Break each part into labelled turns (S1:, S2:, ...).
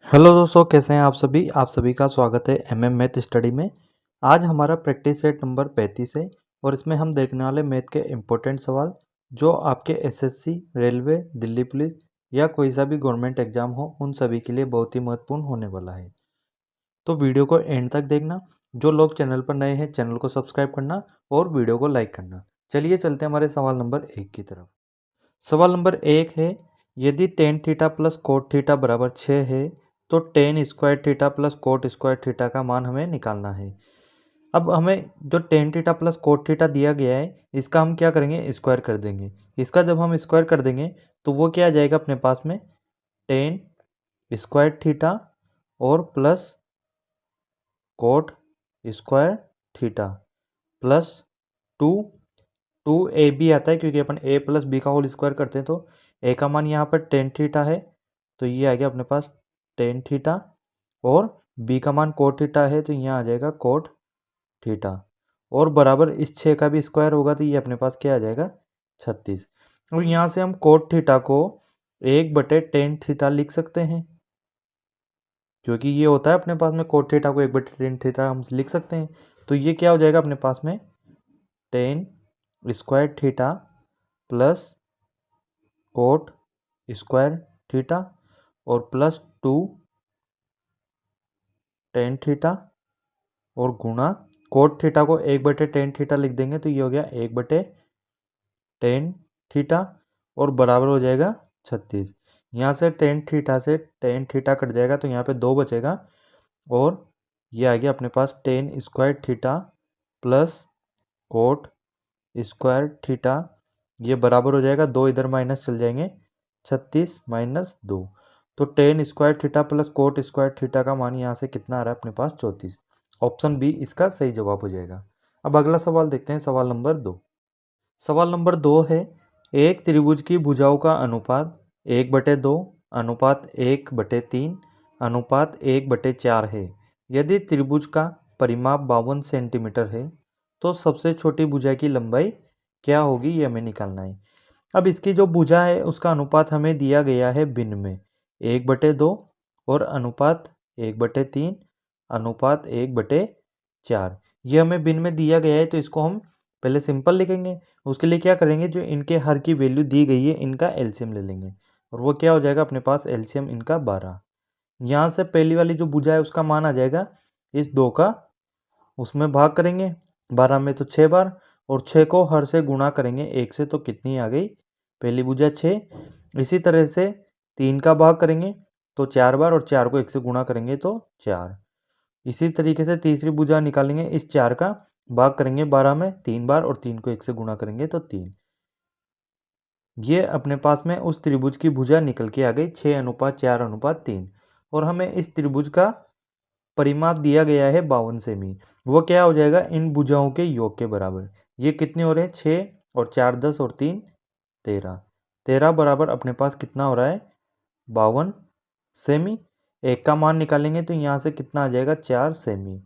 S1: Hello दोस्तों, कैसे हैं आप सभी का स्वागत है एमएम मैथ स्टडी में। आज हमारा प्रैक्टिस सेट नंबर 35 है और इसमें हम देखने वाले मैथ के इम्पोर्टेंट सवाल जो आपके एसएससी, रेलवे, दिल्ली पुलिस या कोई सा भी गवर्नमेंट एग्जाम हो उन सभी के लिए बहुत ही महत्वपूर्ण होने वाला है। तो वीडियो को एंड तक देखना। जो लोग चैनल पर नए हैं चैनल को सब्सक्राइब करना और वीडियो को लाइक करना। चलिए चलते हैं हमारे सवाल नंबर 1 की तरफ। सवाल नंबर 1 है, यदि tan theta plus cot theta बराबर 6 है तो ten square theta plus cot square theta का मान हमें निकालना है। अब हमें जो tan theta plus cot theta दिया गया है इसका हम क्या करेंगे, स्क्वायर कर देंगे। इसका जब हम स्क्वायर कर देंगे तो वो क्या आ जाएगा अपने पास में, टेन स्क्वायर थीटा और plus cot square theta plus two. Two A B आता है क्योंकि अपन ए प्लस बी का होल स्क्वायर करते हैं, तो ए का मान यहाँ पर टेन थीटा है तो ये आ गया अपने पास टेन थीटा, और बी का मान कोट थीटा है तो यहाँ आ जाएगा कोट थीटा, और बराबर इस 6 का भी स्क्वायर होगा तो ये अपने पास क्या आ जाएगा 36। और यहाँ से हम कोट थीटा को 1/टेन थीटा लिख सकते हैं, क्योंकि ये होता है अपने पास में कोट थीटा को 1/टेन थीटा हम लिख सकते हैं। तो ये क्या हो जाएगा अपने पास में, tan square theta plus cot square theta और प्लस टू टेन थीटा और गुणा कोट थीटा को 1/टेन थीटा लिख देंगे तो ये हो गया 1/टेन थीटा और बराबर हो जाएगा 36। यहाँ से टेन थीटा कट जाएगा तो यहाँ पे 2 बचेगा और ये आ गया अपने पास tan square theta plus cot square theta, ये बराबर हो जाएगा 2 इधर माइनस चल जाएंगे, 36 माइनस 2। तो ten square theta plus cot square theta का मान यहाँ से कितना आ रहा है अपने पास 34। ऑप्शन बी इसका सही जवाब हो जाएगा। अब अगला सवाल देखते हैं, सवाल नंबर 2। सवाल नंबर 2 है, एक त्रिभुज की भुजाओं का अनुपात 1/2 अनुपात 1/3 अनुपात 1/4 है। यदि त्रिभुज का परिमाप 52 सेंटीमीटर है तो सबसे छोटी भुजा की लंबाई क्या होगी, ये हमें निकालना है। अब इसकी जो भुजा है उसका अनुपात हमें दिया गया है भिन्न में 1/2 और अनुपात 1/3 अनुपात 1/4। ये हमें भिन्न में दिया गया है तो इसको हम पहले सिंपल लिखेंगे। उसके लिए क्या करेंगे, जो इनके हर की वैल्यू दी गई है इनका एलसीएम ले लेंगे और वो क्या हो जाएगा अपने पास एलसीएम इनका 12। यहाँ से पहली वाली जो भुजा है उसका मान आ जाएगा इस 2 का, उसमें भाग करेंगे 12 में तो 6 बार और 6 को हर से गुणा करेंगे 1 से तो कितनी आ गई, पहली भुजा 6। इसी तरह से 3 का भाग करेंगे तो 4 बार और 4 को 1 से गुणा करेंगे तो 4। इसी तरीके से तीसरी भुजा निकालेंगे, इस 4 का भाग करेंगे 12 में 3 बार और 3 को 1 से गुणा करेंगे तो 3। ये अपने पास में उस त्रिभुज की भुजा निकल के आ गई 6:4:3। और हमें इस त्रिभुज का परिमाप दिया गया है 52 सेमी। वो क्या हो जाएगा इन भुजाओं के योग के बराबर। ये कितने हो रहे हैं, 6 और 4 10 और 3 13। 13 बराबर अपने पास कितना हो रहा है 52 सेमी। एक का मान निकालेंगे तो यहाँ से कितना आ जाएगा 4 सेमी।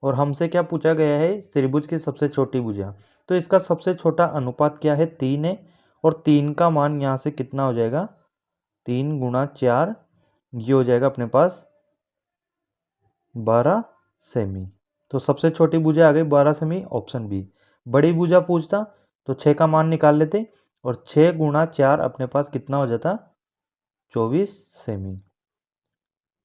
S1: और हमसे क्या पूछा गया है, त्रिभुज की सबसे छोटी भुजा, तो इसका सबसे छोटा अनुपात क्या है 3 है। और 3 का मान यहाँ से कितना हो जाएगा 3 गुणा 4, ये हो जाएगा अपने पास 12 सेमी। तो सबसे छोटी भुजा आ गई 12 सेमी, ऑप्शन बी। बड़ी भुजा पूछता तो 6 का मान निकाल लेते और 6 गुणा 4 अपने पास कितना हो जाता 24 सेमी।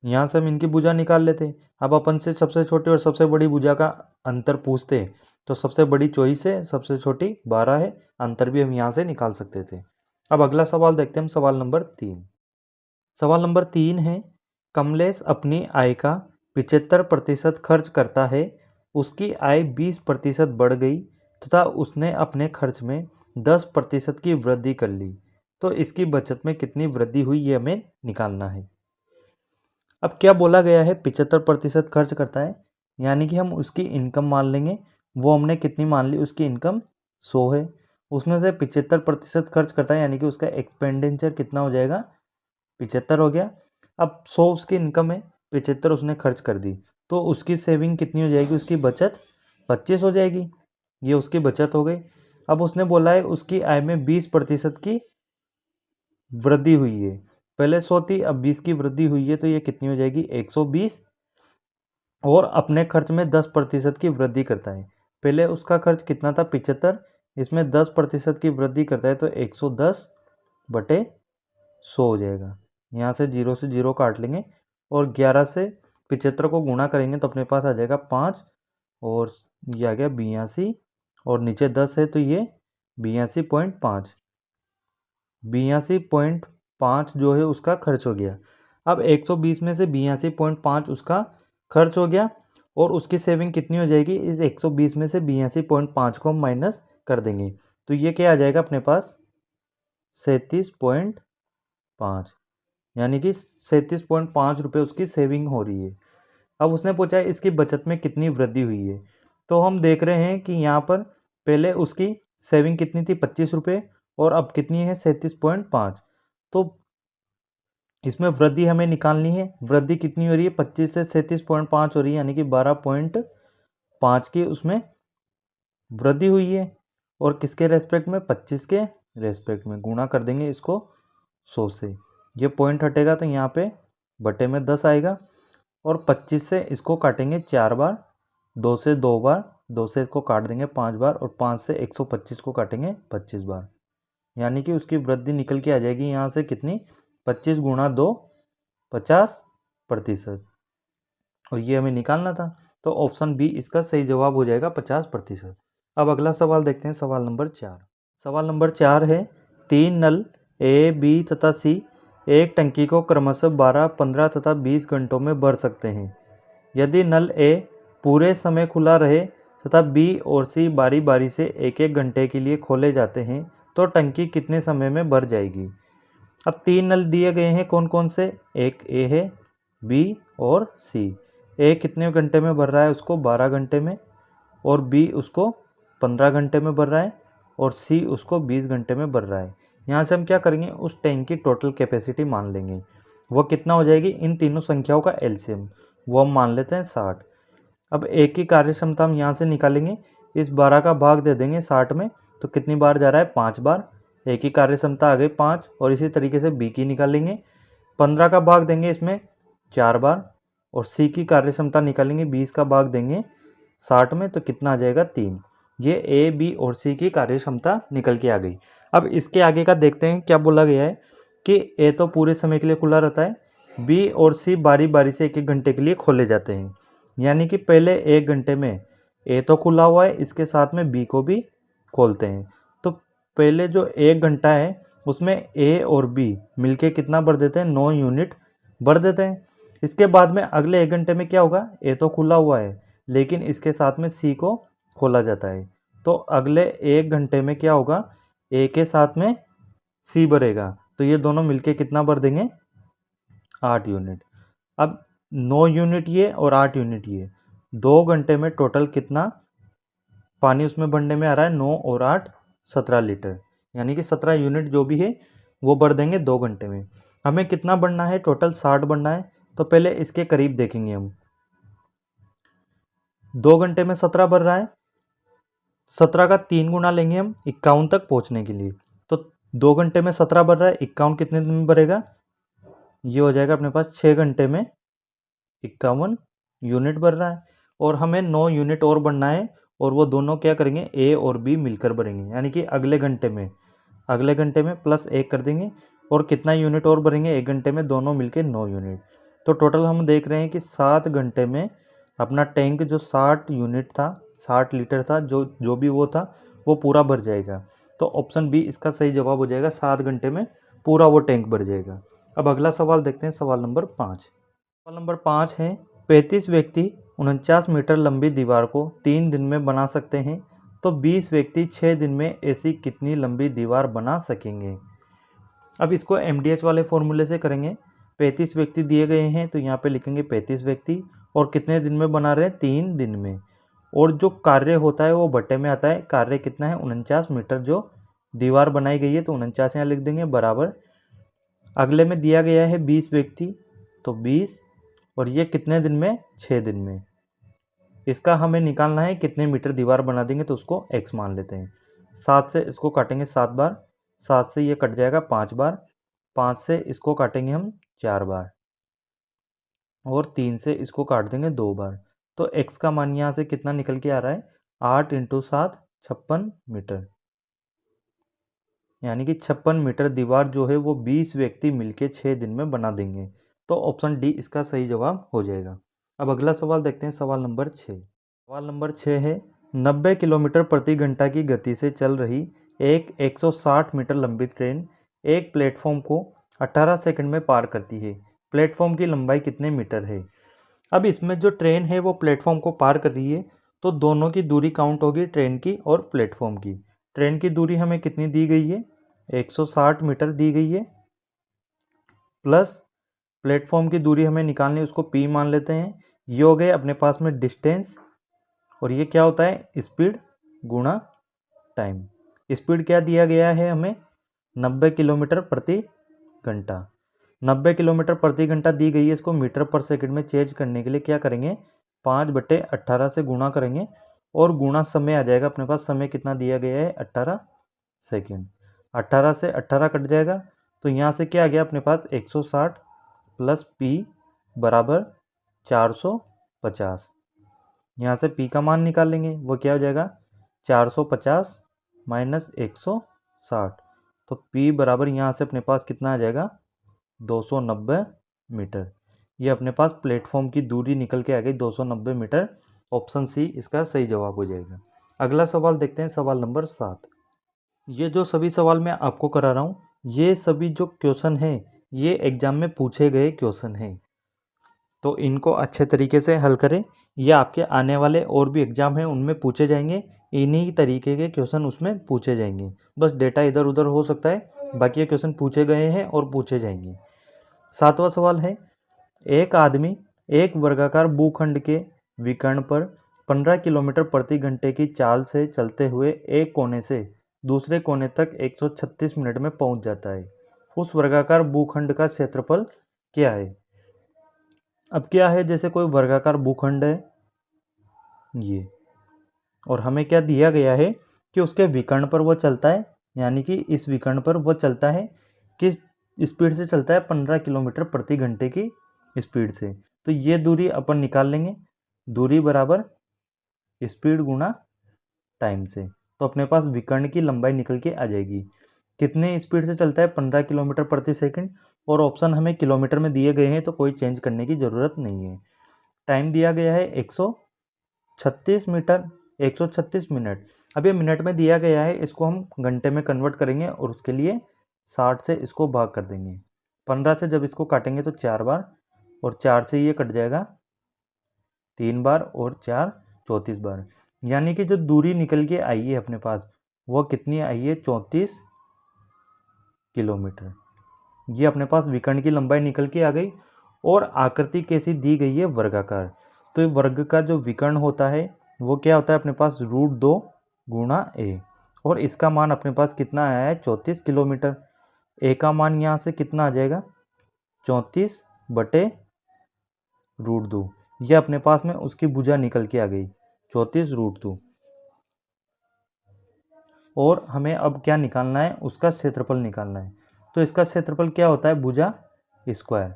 S1: यहाँ से हम इनकी भुजा निकाल लेते। अब अपन से सबसे छोटी और सबसे बड़ी भुजा का अंतर पूछते तो सबसे बड़ी 24 है, सबसे छोटी 12 है, अंतर भी हम यहाँ से निकाल सकते थे। अब अगला सवाल देखते हैं हम, सवाल नंबर 3। सवाल नंबर 3 है, कमलेश अपनी आय का 75% खर्च करता है, उसकी आय 20% बढ़ गई तथा उसने अपने खर्च में 10% की वृद्धि कर ली, तो इसकी बचत में कितनी वृद्धि हुई ये हमें निकालना है। अब क्या बोला गया है 75% खर्च करता है, यानी कि हम उसकी इनकम मान लेंगे। वो हमने कितनी मान ली, उसकी इनकम 100 है, उसमें से 75% खर्च करता है यानी कि उसका एक्सपेंडिचर कितना हो जाएगा 75 हो गया। अब 100 उसकी इनकम है, 75 उसने खर्च कर दी, तो उसकी सेविंग कितनी हो जाएगी, उसकी बचत 25 हो जाएगी। ये उसकी बचत हो गई। अब उसने बोला है उसकी आय में 20% की वृद्धि हुई है। पहले 100 थी, अब 20 की वृद्धि हुई है तो ये कितनी हो जाएगी 120। और अपने खर्च में 10% की वृद्धि करता है। पहले उसका खर्च कितना था 75, इसमें 10% की वृद्धि करता है तो 110/100 हो जाएगा। यहाँ से 0 से 0 काट लेंगे और 11 से 75 को गुणा करेंगे तो अपने पास आ जाएगा 5 और ये आ गया 82 और नीचे 10 है तो ये 82.5। 82.5 जो है उसका खर्च हो गया। अब 120 में से 82.5 उसका खर्च हो गया और उसकी सेविंग कितनी हो जाएगी, इस 120 में से 82.5 को हम माइनस कर देंगे तो ये क्या आ जाएगा अपने पास 37.5, यानी कि 37.5 रुपये उसकी सेविंग हो रही है। अब उसने पूछा है इसकी बचत में कितनी वृद्धि हुई है, तो हम देख रहे हैं कि यहाँ पर पहले उसकी सेविंग कितनी थी 25 रुपये और अब कितनी है 37.5। तो इसमें वृद्धि हमें निकालनी है। वृद्धि कितनी हो रही है 25 से 37.5 हो रही है, यानी कि 12.5 की उसमें वृद्धि हुई है। और किसके रेस्पेक्ट में 25 के रेस्पेक्ट में गुणा कर देंगे इसको 100 से। ये पॉइंट हटेगा तो यहाँ पे बटे में 10 आएगा और 25 से इसको काटेंगे 4 बार, 2 से 2 बार, 2 से इसको काट देंगे 5 बार और 5 से 125 को काटेंगे 25 बार, यानी कि उसकी वृद्धि निकल के आ जाएगी यहाँ से कितनी 25 गुणा 2 50%। और ये हमें निकालना था तो ऑप्शन बी इसका सही जवाब हो जाएगा 50%। अब अगला सवाल देखते हैं, सवाल नंबर 4। सवाल नंबर 4 है 3 नल ए, बी तथा सी एक टंकी को क्रमशः 12, 15 तथा 20 घंटों में भर सकते हैं। यदि नल ए पूरे समय खुला रहे तथा बी और सी बारी बारी से एक एक घंटे के लिए खोले जाते हैं तो टंकी कितने समय में भर जाएगी। अब 3 नल दिए गए हैं, कौन कौन से, एक ए है, बी और सी। ए कितने घंटे में भर रहा है, उसको 12 घंटे में, और बी उसको 15 घंटे में भर रहा है और सी उसको 20 घंटे में भर रहा है। यहाँ से हम क्या करेंगे, उस टैंक की टोटल कैपेसिटी मान लेंगे। वो कितना हो जाएगी, इन तीनों संख्याओं का एलसीएम, वो हम मान लेते हैं 60। अब एक की कार्य क्षमता हम यहाँ से निकालेंगे, इस 12 का भाग दे देंगे 60 में तो कितनी बार जा रहा है 5 बार, ए की कार्य क्षमता आ गई 5। और इसी तरीके से बी की निकालेंगे, 15 का भाग देंगे इसमें 4 बार और सी की कार्य क्षमता निकालेंगे, 20 का भाग देंगे 60 में तो कितना आ जाएगा 3। ये ए, बी और सी की कार्य क्षमता निकल के आ गई। अब इसके आगे का देखते हैं क्या बोला गया है कि ए तो पूरे समय के लिए खुला रहता है, बी और सी बारी बारी से एक एक घंटे के लिए खोले जाते हैं, यानी कि पहले 1 घंटे में ए तो खुला हुआ है, इसके साथ में बी को भी खोलते हैं। तो पहले जो 1 घंटा है उसमें ए और बी मिलके कितना भर देते हैं, 9 यूनिट भर देते हैं। इसके बाद में अगले 1 घंटे में क्या होगा, ए तो खुला हुआ है लेकिन इसके साथ में सी को खोला जाता है, तो अगले 1 घंटे में क्या होगा, ए के साथ में सी भरेगा तो ये दोनों मिलके कितना भर देंगे 8 यूनिट। अब 9 यूनिट ये और 8 यूनिट ये, 2 घंटे में टोटल कितना पानी उसमें भरने में आ रहा है, 9 और 8 17 लीटर, यानी कि 17 यूनिट जो भी है वो भर देंगे 2 घंटे में। हमें कितना बढ़ना है, टोटल 60 बढ़ना है, तो पहले इसके करीब देखेंगे हम। 2 घंटे में 17 भर रहा है, 17 का 3 गुना लेंगे हम 51 तक पहुंचने के लिए, तो 2 घंटे में 17 भर रहा है, 51 कितने दिन में भरेगा, ये हो जाएगा अपने पास 6 घंटे में 51 यूनिट भर रहा है। और हमें 9 यूनिट और बढ़ना है और वो दोनों क्या करेंगे, ए और बी मिलकर भरेंगे, यानी कि अगले घंटे में प्लस 1 कर देंगे और कितना यूनिट और भरेंगे 1 घंटे में, दोनों मिलके 9 यूनिट। तो टोटल हम देख रहे हैं कि 7 घंटे में अपना टैंक जो 60 यूनिट था, 60 लीटर था, जो भी वो था वो पूरा भर जाएगा। तो ऑप्शन बी इसका सही जवाब हो जाएगा, 7 घंटे में पूरा वो टैंक भर जाएगा। अब अगला सवाल देखते हैं, सवाल नंबर 5। सवाल नंबर 5 है 35 व्यक्ति 49 मीटर लंबी दीवार को 3 दिन में बना सकते हैं, तो 20 व्यक्ति 6 दिन में ऐसी कितनी लंबी दीवार बना सकेंगे। अब इसको एमडीएच वाले फॉर्मूले से करेंगे। 35 व्यक्ति दिए गए हैं तो यहाँ पे लिखेंगे 35 व्यक्ति और कितने दिन में बना रहे हैं, 3 दिन में। और जो कार्य होता है वो बटे में आता है, कार्य कितना है 49 मीटर जो दीवार बनाई गई है, तो 49 यहाँ लिख देंगे बराबर। अगले में दिया गया है 20 व्यक्ति, तो 20 और ये कितने दिन में, 6 दिन में। इसका हमें निकालना है कितने मीटर दीवार बना देंगे, तो उसको x मान लेते हैं। 7 से इसको काटेंगे 7 बार, 7 से ये कट जाएगा 5 बार 5 से इसको काटेंगे हम 4 बार और 3 से इसको काट देंगे 2 बार। तो x का मान यहाँ से कितना निकल के आ रहा है, 8 × 7 56 मीटर, यानी कि 56 मीटर दीवार जो है वो 20 व्यक्ति मिलके 6 दिन में बना देंगे। तो ऑप्शन डी इसका सही जवाब हो जाएगा। अब अगला सवाल देखते हैं, सवाल नंबर 6। सवाल नंबर 6 है 90 किलोमीटर प्रति घंटा की गति से चल रही एक 160 मीटर लंबी ट्रेन एक प्लेटफॉर्म को 18 सेकंड में पार करती है। प्लेटफॉर्म की लंबाई कितने मीटर है। अब इसमें जो ट्रेन है वो प्लेटफॉर्म को पार कर रही है, तो दोनों की दूरी काउंट होगी, ट्रेन की और प्लेटफॉर्म की। ट्रेन की दूरी हमें कितनी दी गई है, 160 मीटर दी गई है, प्लस प्लेटफॉर्म की दूरी हमें निकालनी है, उसको p मान लेते हैं। ये हो गए अपने पास में डिस्टेंस, और ये क्या होता है, स्पीड गुणा टाइम। स्पीड क्या दिया गया है हमें, 90 किलोमीटर प्रति घंटा। 90 किलोमीटर प्रति घंटा दी गई है, इसको मीटर पर सेकंड में चेंज करने के लिए क्या करेंगे, 5/18 से गुणा करेंगे और गुणा समय आ जाएगा अपने पास। समय कितना दिया गया है, 18 सेकंड। 18 से 18 कट जाएगा, तो यहाँ से क्या आ गया अपने पास, 160 प्लस p बराबर 450। यहाँ से p का मान निकाल लेंगे, वो क्या हो जाएगा, 450 माइनस 160। तो p बराबर यहाँ से अपने पास कितना आ जाएगा, 290 मीटर। ये अपने पास प्लेटफॉर्म की दूरी निकल के आ गई 290 मीटर। ऑप्शन सी इसका सही जवाब हो जाएगा। अगला सवाल देखते हैं, सवाल नंबर 7। ये जो सभी सवाल मैं आपको करा रहा हूँ, ये सभी जो क्वेश्चन हैं ये एग्जाम में पूछे गए क्वेश्चन हैं, तो इनको अच्छे तरीके से हल करें। ये आपके आने वाले और भी एग्जाम हैं उनमें पूछे जाएंगे, इन्हीं तरीके के क्वेश्चन उसमें पूछे जाएंगे। बस डेटा इधर उधर हो सकता है, बाकी ये क्वेश्चन पूछे गए हैं और पूछे जाएंगे। 7वां सवाल है, एक आदमी एक वर्गाकार भूखंड के विकर्ण पर 15 किलोमीटर प्रति घंटे की चाल से चलते हुए एक कोने से दूसरे कोने तक 136 मिनट में पहुंच जाता है। उस वर्गाकार भूखंड का क्षेत्रफल क्या है। अब क्या है, जैसे कोई वर्गाकार भूखंड है ये, और हमें क्या दिया गया है कि उसके विकर्ण पर वो चलता है, यानी कि इस विकर्ण पर वो चलता है, किस स्पीड से चलता है, 15 किलोमीटर प्रति घंटे की स्पीड से। तो ये दूरी अपन निकाल लेंगे, दूरी बराबर स्पीड गुणा टाइम से। तो अपने पास विकर्ण की लंबाई निकल के आ जाएगी। कितने स्पीड से चलता है, 15 किलोमीटर प्रति सेकंड, और ऑप्शन हमें किलोमीटर में दिए गए हैं तो कोई चेंज करने की ज़रूरत नहीं है। टाइम दिया गया है 136 मीटर, 136 मिनट। अब ये मिनट में दिया गया है, इसको हम घंटे में कन्वर्ट करेंगे और उसके लिए 60 से इसको भाग कर देंगे। 15 से जब इसको काटेंगे तो 4 बार, और 4 से ये कट जाएगा 3 बार, और 4 34 बार। यानी कि जो दूरी निकल के आई है अपने पास वो कितनी आई है, 34 किलोमीटर। ये अपने पास विकर्ण की लंबाई निकल के आ गई। और आकृति कैसी दी गई है, वर्गाकार। तो ये वर्ग का जो विकर्ण होता है वो क्या होता है अपने पास, √2 गुणा a, और इसका मान अपने पास कितना आया है, 34 किलोमीटर। a का मान यहाँ से कितना आ जाएगा, 34/√2। ये अपने पास में उसकी भुजा निकल के आ गई, 34√2। और हमें अब क्या निकालना है, उसका क्षेत्रफल निकालना है। तो इसका क्षेत्रफल क्या होता है, भुजा स्क्वायर।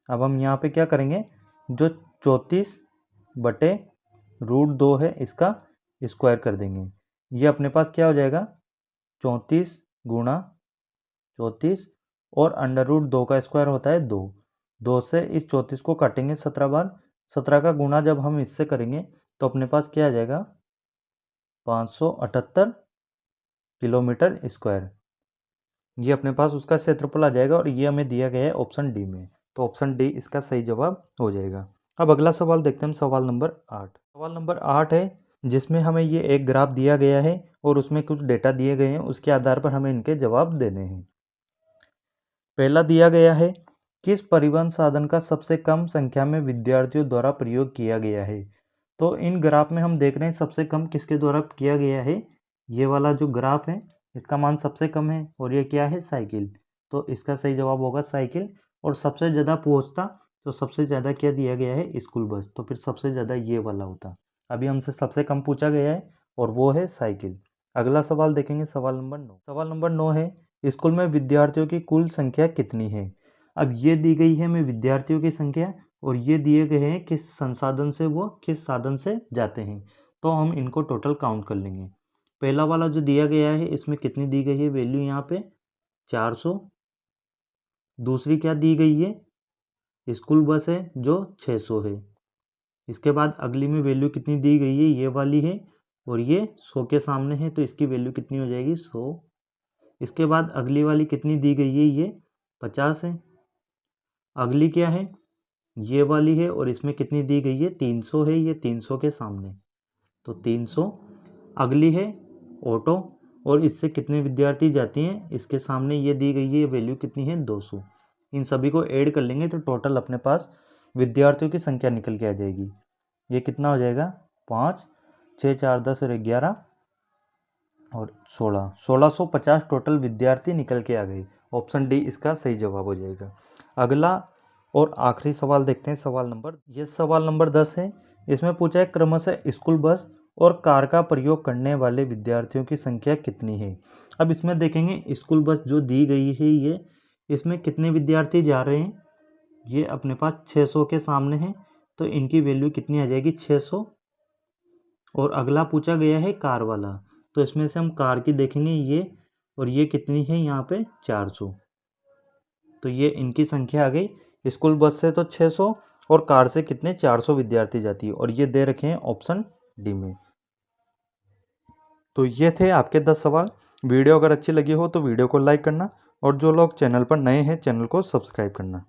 S1: अब हम यहाँ पे क्या करेंगे, जो 34/√2 है इसका स्क्वायर कर देंगे। ये अपने पास क्या हो जाएगा, 34 गुणा 34, और √2 का स्क्वायर होता है 2। 2 से इस 34 को काटेंगे 17 बार। 17 का गुणा जब हम इससे करेंगे तो अपने पास क्या आ जाएगा, 578 किलोमीटर स्क्वायर। ये अपने पास उसका क्षेत्रफल आ जाएगा, और ये हमें दिया गया है ऑप्शन डी में। तो ऑप्शन डी इसका सही जवाब हो जाएगा। अब अगला सवाल देखते हैं हम, सवाल नंबर 8। सवाल नंबर 8 है जिसमें हमें ये एक ग्राफ दिया गया है और उसमें कुछ डेटा दिए गए हैं, उसके आधार पर हमें इनके जवाब देने हैं। पहला दिया गया है, किस परिवहन साधन का सबसे कम संख्या में विद्यार्थियों द्वारा प्रयोग किया गया है। तो इन ग्राफ में हम देख रहे हैं सबसे कम किसके द्वारा किया गया है, ये वाला जो ग्राफ है इसका मान सबसे कम है, और ये क्या है, साइकिल। तो इसका सही जवाब होगा साइकिल। और सबसे ज़्यादा पहुँचता, तो सबसे ज़्यादा क्या दिया गया है, स्कूल बस। तो फिर सबसे ज़्यादा ये वाला होता। अभी हमसे सबसे कम पूछा गया है और वो है साइकिल। अगला सवाल देखेंगे, सवाल नंबर 9। सवाल नंबर 9 है, स्कूल में विद्यार्थियों की कुल संख्या कितनी है। अब ये दी गई है हमें विद्यार्थियों की संख्या और ये दिए गए हैं किस संसाधन से वो किस साधन से जाते हैं, तो हम इनको टोटल काउंट कर लेंगे। पहला वाला जो दिया गया है इसमें कितनी दी गई है वैल्यू यहाँ पे 400। दूसरी क्या दी गई है, स्कूल बस है जो 600 है। इसके बाद अगली में वैल्यू कितनी दी गई है, ये वाली है और ये 100 के सामने है तो इसकी वैल्यू कितनी हो जाएगी 100। इसके बाद अगली वाली कितनी दी गई है, ये 50 है। अगली क्या है, ये वाली है और इसमें कितनी दी गई है 300 है, ये 300 के सामने तो 300। अगली है ऑटो और इससे कितने विद्यार्थी जाती हैं, इसके सामने ये दी गई है वैल्यू कितनी है 200। इन सभी को ऐड कर लेंगे तो टोटल अपने पास विद्यार्थियों की संख्या निकल के आ जाएगी। ये कितना हो जाएगा 5 6 4 10 और 11 और 1650 टोटल विद्यार्थी निकल के आ गए। ऑप्शन डी इसका सही जवाब हो जाएगा। अगला और आखिरी सवाल देखते हैं, सवाल नंबर 10 है। इसमें पूछा है क्रमशः स्कूल बस और कार का प्रयोग करने वाले विद्यार्थियों की संख्या कितनी है। अब इसमें देखेंगे स्कूल बस जो दी गई है ये, इसमें कितने विद्यार्थी जा रहे हैं, ये अपने पास 600 के सामने है तो इनकी वैल्यू कितनी आ जाएगी 600। और अगला पूछा गया है कार वाला, तो इसमें से हम कार की देखेंगे ये और ये कितनी है यहाँ पे 400, तो ये इनकी संख्या आ गई। स्कूल बस से तो 600 और कार से कितने 400 विद्यार्थी जाती है और ये दे रखे हैं ऑप्शन डी में। तो ये थे आपके 10 सवाल। वीडियो अगर अच्छी लगी हो तो वीडियो को लाइक करना और जो लोग चैनल पर नए हैं चैनल को सब्सक्राइब करना।